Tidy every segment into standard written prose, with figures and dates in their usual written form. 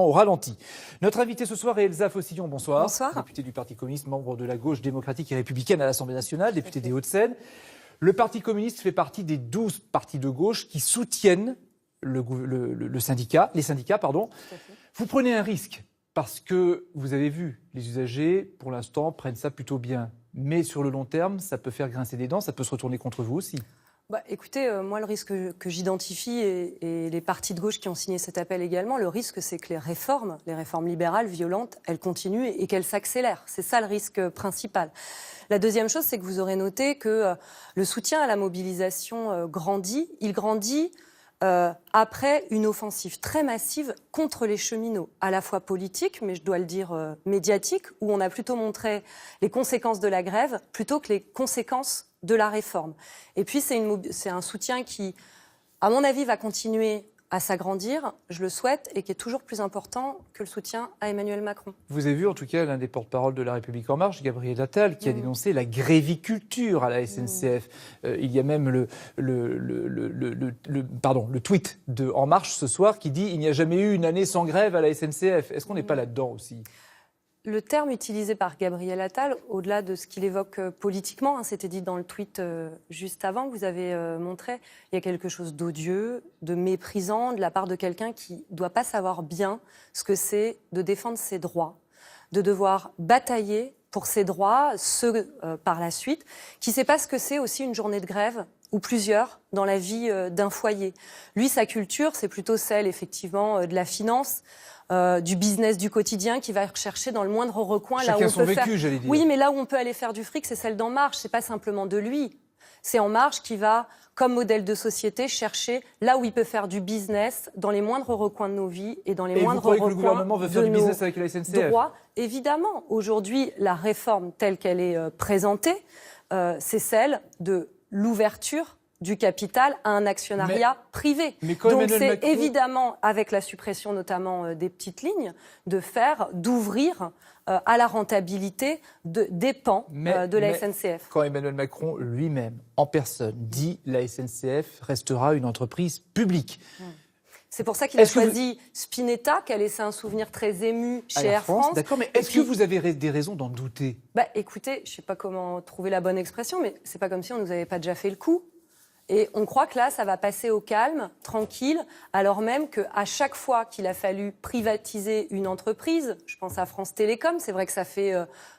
au ralenti. Notre invitée ce soir est Elsa Fossillon. Bonsoir. Bonsoir. Députée du Parti communiste, membre de la gauche démocratique et républicaine à l'Assemblée nationale, députée des Hauts-de-Seine. Le Parti communiste fait partie des 12 partis de gauche qui soutiennent les syndicats. Vous prenez un risque parce que vous avez vu, les usagers, pour l'instant, prennent ça plutôt bien. Mais sur le long terme, ça peut faire grincer des dents, ça peut se retourner contre vous aussi. Écoutez, moi, le risque que j'identifie, et les partis de gauche qui ont signé cet appel également, le risque, c'est que les réformes libérales, violentes, elles continuent et qu'elles s'accélèrent. C'est ça le risque principal. La deuxième chose, c'est que vous aurez noté que le soutien à la mobilisation grandit. Il grandit après une offensive très massive contre les cheminots, à la fois politique, mais je dois le dire médiatique, où on a plutôt montré les conséquences de la grève plutôt que les conséquences de la réforme. Et puis c'est un soutien qui, à mon avis, va continuer à s'agrandir, je le souhaite, et qui est toujours plus important que le soutien à Emmanuel Macron. Vous avez vu en tout cas l'un des porte-parole de La République En Marche, Gabriel Attal, qui a dénoncé la gréviculture à la SNCF. Il y a même le tweet de En Marche ce soir qui dit « Il n'y a jamais eu une année sans grève à la SNCF ». Est-ce qu'on n'est pas là-dedans aussi ? Le terme utilisé par Gabriel Attal, au-delà de ce qu'il évoque politiquement, c'était dit dans le tweet juste avant que vous avez montré, il y a quelque chose d'odieux, de méprisant de la part de quelqu'un qui ne doit pas savoir bien ce que c'est de défendre ses droits, de devoir batailler pour ses droits, par la suite, qui ne sait pas ce que c'est aussi une journée de grève ou plusieurs dans la vie d'un foyer. Lui, sa culture, c'est plutôt celle, effectivement, de la finance, du business du quotidien qui va rechercher dans le moindre recoin. Chacun là où on son peut vécu, faire... j'allais dire. Oui, mais là où on peut aller faire du fric, c'est celle d'En Marche. C'est pas simplement de lui. C'est En Marche qui va, comme modèle de société, chercher là où il peut faire du business dans les moindres recoins de nos vies et dans les moindres recoins de nos droits. Et vous croyez que le gouvernement veut faire du business avec la SNCF ? Évidemment. Aujourd'hui, la réforme telle qu'elle est présentée, c'est celle de l'ouverture du capital à un actionnariat privé. Donc c'est évidemment, avec la suppression notamment des petites lignes, d'ouvrir à la rentabilité des pans de la SNCF. Quand Emmanuel Macron lui-même, en personne, dit la SNCF restera une entreprise publique. C'est pour ça qu'il a choisi Spinetta, qui a laissé un souvenir très ému chez Air France. D'accord, mais est-ce que vous avez des raisons d'en douter ? Écoutez, je ne sais pas comment trouver la bonne expression, mais c'est pas comme si on nous avait pas déjà fait le coup. Et on croit que là, ça va passer au calme, tranquille, alors même qu'à chaque fois qu'il a fallu privatiser une entreprise, je pense à France Télécom, c'est vrai que ça fait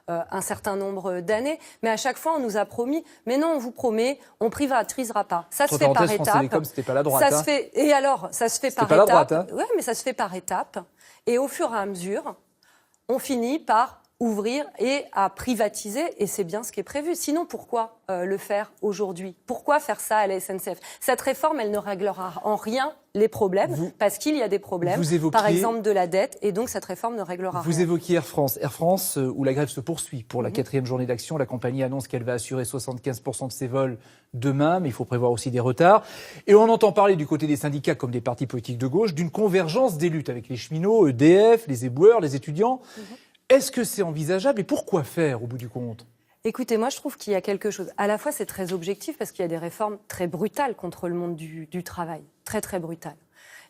un certain nombre d'années, mais à chaque fois, on nous a promis, mais non, on vous promet, on privatisera pas. Ça se fait par étapes. France Télécom, c'était pas la droite. Et alors, ça se fait par étapes. Pas la droite, ouais, mais ça se fait par étapes. Et au fur et à mesure, on finit par ouvrir et à privatiser, et c'est bien ce qui est prévu. Sinon, pourquoi le faire aujourd'hui ? Pourquoi faire ça à la SNCF ? Cette réforme, elle ne réglera en rien les problèmes, parce qu'il y a des problèmes, par exemple de la dette, et donc cette réforme ne réglera rien. Vous évoquiez Air France. Air France, où la grève se poursuit pour la 4e journée d'action. La compagnie annonce qu'elle va assurer 75% de ses vols demain, mais il faut prévoir aussi des retards. Et on entend parler du côté des syndicats, comme des partis politiques de gauche, d'une convergence des luttes avec les cheminots, EDF, les éboueurs, les étudiants. Est-ce que c'est envisageable et pourquoi faire au bout du compte ? Écoutez, moi je trouve qu'il y a quelque chose. À la fois c'est très objectif parce qu'il y a des réformes très brutales contre le monde du travail. Très très brutales.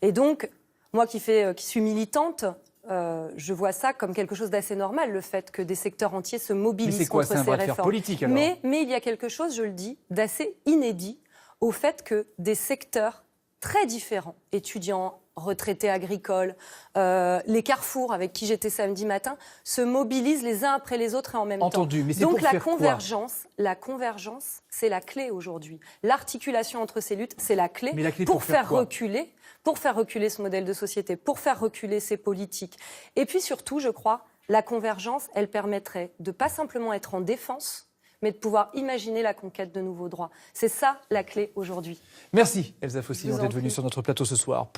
Et donc, moi qui suis militante, je vois ça comme quelque chose d'assez normal, le fait que des secteurs entiers se mobilisent contre ces réformes. C'est un bras de fer politique alors ? Mais il y a quelque chose, je le dis, d'assez inédit au fait que des secteurs très différents, étudiants, retraités agricoles, les carrefours avec qui j'étais samedi matin, se mobilisent les uns après les autres et en même temps. Mais c'est donc pour faire quoi ? La convergence, c'est la clé aujourd'hui. L'articulation entre ces luttes, c'est la clé, pour faire reculer ce modèle de société, pour faire reculer ces politiques. Et puis surtout, je crois, la convergence, elle permettrait de pas simplement être en défense, mais de pouvoir imaginer la conquête de nouveaux droits. C'est ça la clé aujourd'hui. Merci Elsa Fossillon d'être venue sur notre plateau ce soir.